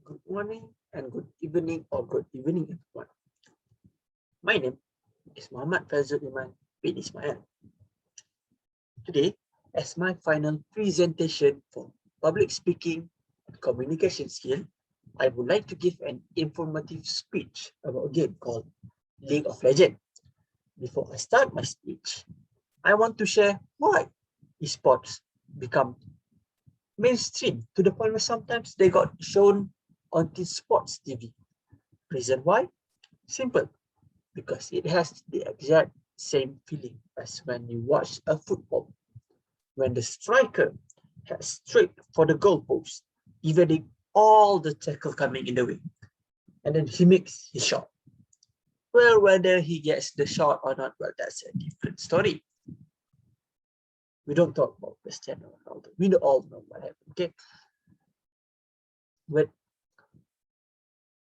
Good morning and good evening or good evening everyone. My name is Muhammad Fazul Iman bin Ismail. Today, as my final presentation for public speaking and communication skill, I would like to give an informative speech about a game called League of Legends. Before I start my speech, I want to share why esports become mainstream to the point where sometimes they got shown on the sports TV. Reason why? Simple, because it has the exact same feeling as when you watch a football. When the striker has straight for the goalpost, evading all the tackle coming in the way, and then he makes his shot. Well, whether he gets the shot or not, well, that's a different story. We don't talk about Cristiano Ronaldo. We all know what happened, okay? But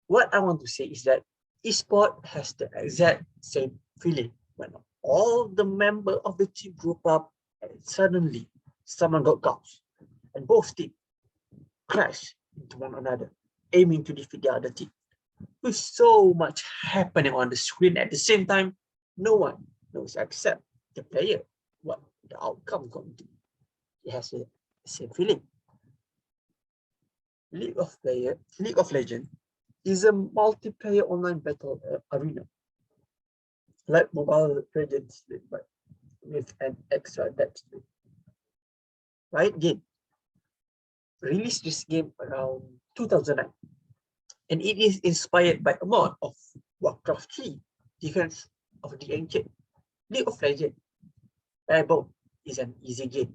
what I want to say is that esport has the exact same feeling when all the members of the team group up and suddenly someone got gouged and both teams crash into one another, aiming to defeat the other team. With so much happening on the screen at the same time, no one knows except the player what the outcome going to be. It has the same feeling. League of Legends is a multiplayer online battle arena, like Mobile Legends, but with an extra depth. Riot Game released this game around 2009, and it is inspired by a mod of Warcraft 3, Defense of the Ancient. League of Legends Barebone is an easy game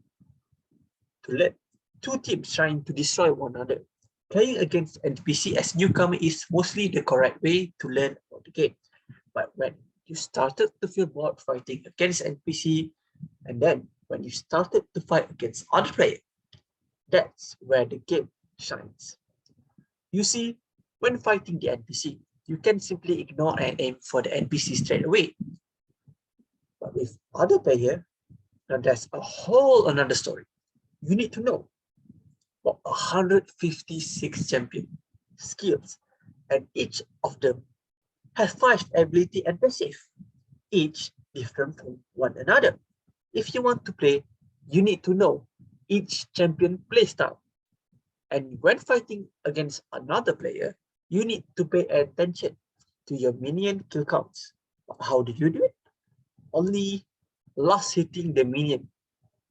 to learn. Two teams trying to destroy one another. Playing against NPC as newcomer is mostly the correct way to learn about the game. But when you started to feel bored fighting against NPC, and then when you started to fight against other players, that's where the game shines. You see, when fighting the NPC, you can simply ignore and aim for the NPC straight away. But with other players, now that's a whole another story. You need to know about 156 champion skills, and each of them has 5 ability and passive, each different from one another. If you want to play, you need to know each champion playstyle. And when fighting against another player, you need to pay attention to your minion kill counts. How do you do it? Only last hitting the minion.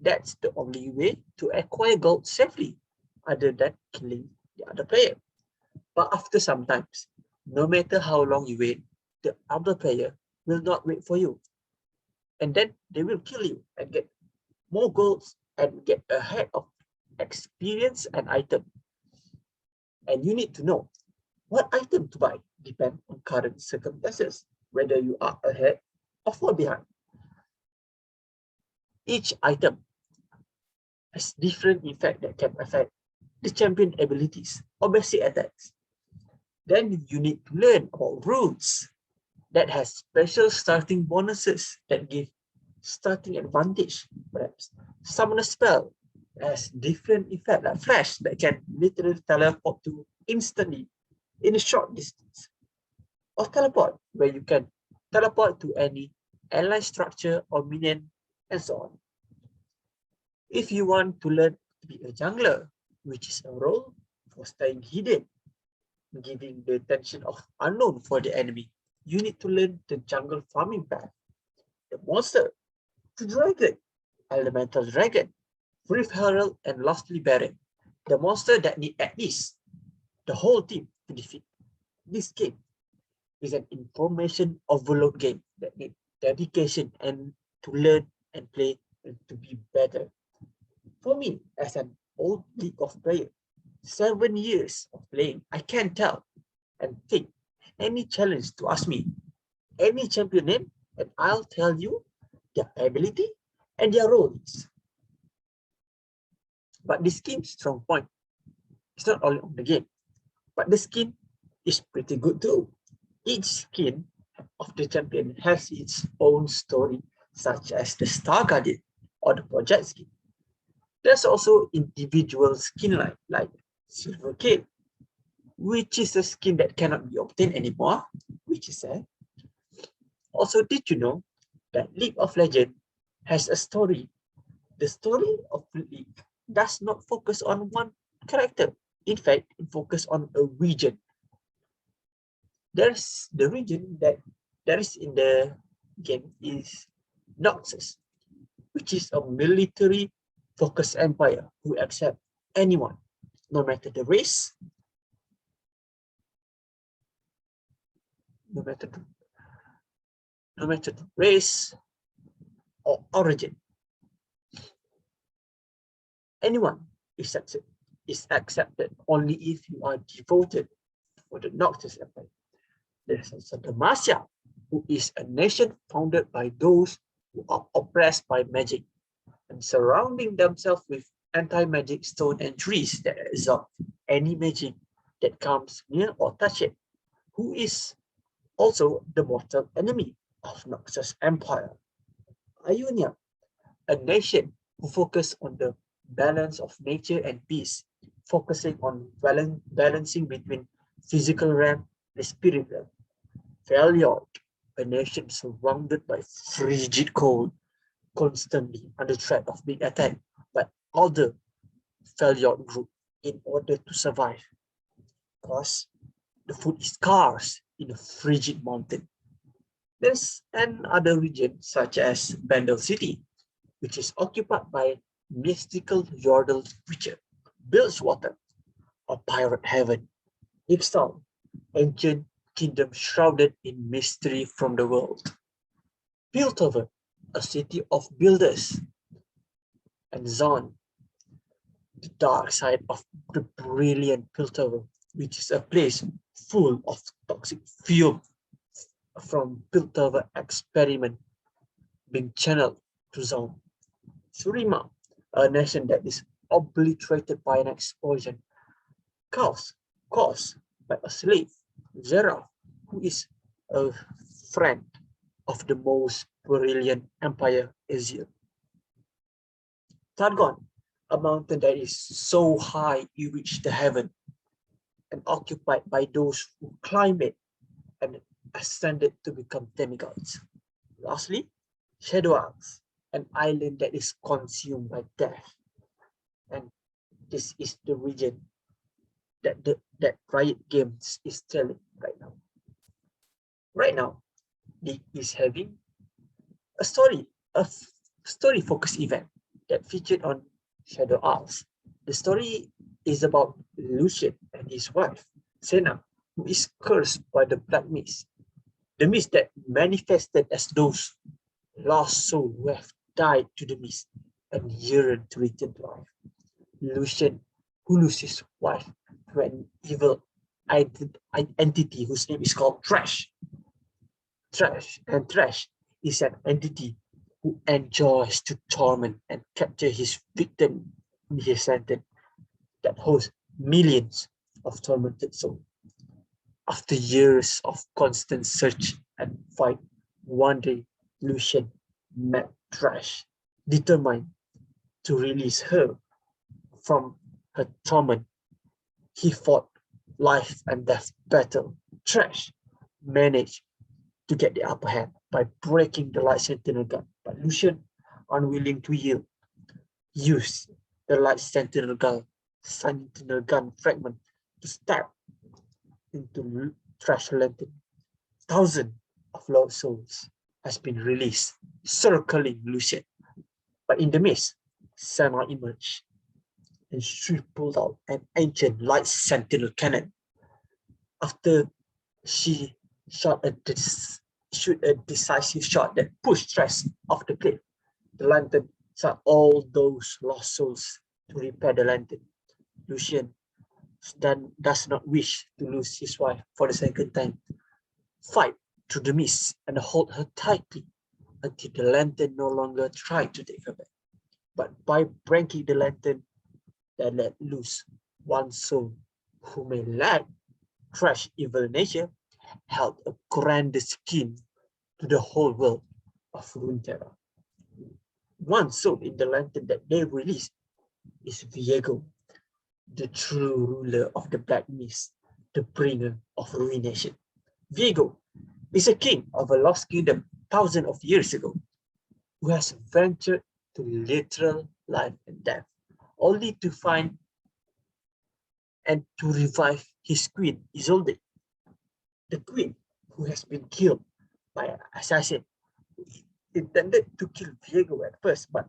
That's the only way to acquire gold safely, other than killing the other player. But after some times, no matter how long you wait, the other player will not wait for you. And then they will kill you and get more golds and get ahead of experience and item. And you need to know what item to buy depend on current circumstances, whether you are ahead or fall behind. Each item has different effect that can affect the champion abilities or basic attacks. Then you need to learn about runes that has special starting bonuses that give starting advantage. Perhaps summon a spell has different effect like flash that can literally teleport to instantly in a short distance, or teleport where you can teleport to any ally structure or minion and so on. If you want to learn to be a jungler, which is a role for staying hidden, giving the attention of unknown for the enemy, you need to learn the jungle farming path, the monster, the dragon, elemental dragon, Rift Herald, and lastly Baron, the monster that need at least the whole team to defeat. This game is an information overload game that needs dedication and to learn and play and to be better. For me, as an old League of player, 7 years of playing, I can tell and think any challenge to ask me any champion name, and I'll tell you their ability and their roles. But the skin's strong point is not only on the game, but the skin is pretty good too. Each skin of the champion has its own story, such as the Star Guardian or the Project skin. There's also individual skin line like Silver Kid, which is a skin that cannot be obtained anymore, which is sad. Also, did you know that League of Legends has a story? The story of League does not focus on one character. In fact, it focuses on a region. There's the region that there is in the game is Noxus, which is a military-focused empire who accept anyone, no matter the race, no matter the race or origin. Anyone is accepted only if you are devoted for the Noctis Empire. There's also Demacia, who is a nation founded by those who are oppressed by magic and surrounding themselves with anti-magic stone and trees that absorb any magic that comes near or touch it, who is also the mortal enemy of Noxus Empire. Ionia, a nation who focus on the balance of nature and peace, focusing on balancing between physical realm and spirit realm. Valiant, a nation surrounded by frigid cold, constantly under threat of being attacked by other Valiant group in order to survive, because the food is scarce in a frigid mountain. There's another region such as Bandel City, which is occupied by mystical Yordle creature, Bilgewater, or Pirate Heaven, Ixtal, ancient kingdom shrouded in mystery from the world. Piltover, a city of builders, and Zon, the dark side of the brilliant Piltover, which is a place full of toxic fume from Piltover experiment being channeled to Zon. Surima, a nation that is obliterated by an explosion, caused by a slave, Zera, who is a friend of the most brilliant empire Asia. Targon, a mountain that is so high you reach the heaven and occupied by those who climb it and ascended to become demigods. Lastly, Shadow Isles, an island that is consumed by death. And this is the region that Riot Games is telling right now. Right now, League is having a story-focused event that featured on Shadow Isles. The story is about Lucian and his wife, Senna, who is cursed by the Black Mist, the mist that manifested as those lost souls who have died to the mist and yearn to return to life. Lucian, who loses his wife to an evil entity whose name is called Trash. Trash is an entity who enjoys to torment and capture his victim in his sentence that hosts millions of tormented souls. After years of constant search and fight, one day Lucian met Trash, determined to release her from her torment. He fought life and death battle. Trash managed to get the upper hand by breaking the Light Sentinel gun, but Lucian, unwilling to yield, used the Light Sentinel gun fragment to stab into Trash Lantern. Thousands of lost souls has been released, circling Lucian. But in the mist, Senna emerged, and she pulled out an ancient Light Sentinel cannon. After she shot a decisive shot that pushed Trash off the cliff, the lantern saw all those lost souls to repair the lantern. Lucian then does not wish to lose his wife for the second time. Fight through the mist and hold her tightly until the lantern no longer tried to take her back. But by breaking the lantern, they let loose one soul who may lack Trash evil nature, held a grand scheme to the whole world of Runeterra. One soul in the lantern that they released is Viego, the true ruler of the Black Mist, the bringer of ruination. Viego is a king of a lost kingdom thousands of years ago, who has ventured to literal life and death, only to find and to revive his queen Isolde, the queen who has been killed by an assassin who intended to kill Viego at first, but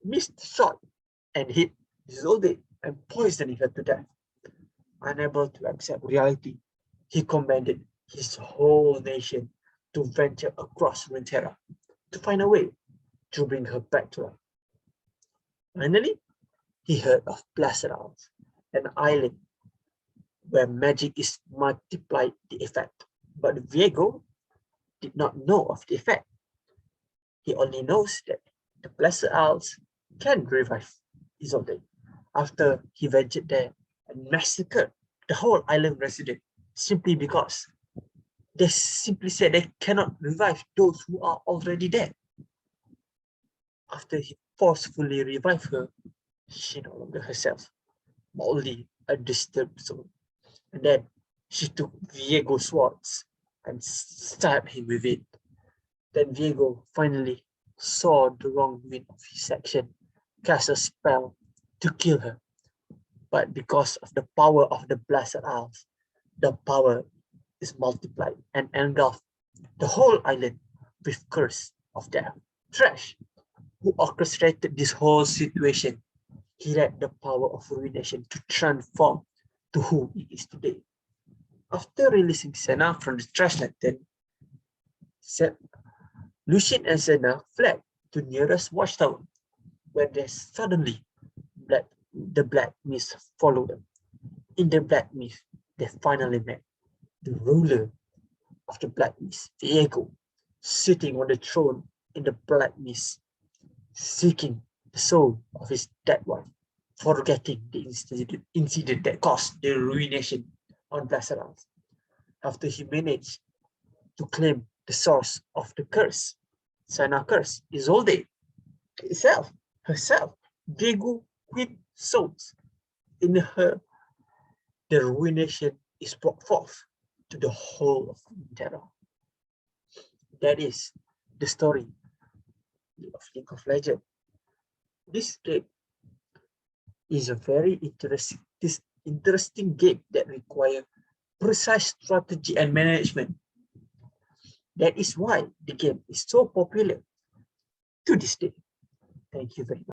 missed the shot and hit Isolde and poisoned her to death. Unable to accept reality, he commanded his whole nation to venture across Runeterra to find a way to bring her back to life. Finally, he heard of Blessed Isles, an island where magic is multiplied the effect. But Viego did not know of the effect. He only knows that the Blessed Isles can revive Isolde after he ventured there and massacred the whole island resident simply because they simply said they cannot revive those who are already dead. After he forcefully revived her, she no longer herself, but only a disturbed soul. And then she took Viego's swords and stabbed him with it. Then Viego finally saw the wrongdoing of his action, cast a spell to kill her. But because of the power of the Blessed Isles, the power is multiplied and engulfed the whole island with curse of death. Thresh, who orchestrated this whole situation, he had the power of ruination to transform to who he is today. After releasing Senna from the trash lantern, Lucian and Senna fled to nearest watchtower, where they suddenly the black mist followed them. In the black mist, they finally met the ruler of the black mist, Viego, sitting on the throne in the black mist, seeking the soul of his dead wife, forgetting the incident that caused the ruination on Blessed Isles. After he managed to claim the source of the curse, Senna curse, Isolde herself, Viego Queen souls in her, the ruination is brought forth to the whole of Runeterra. That is the story of League of Legends. This game is a very interesting game that requires precise strategy and management. That is why the game is so popular to this day. Thank you very much.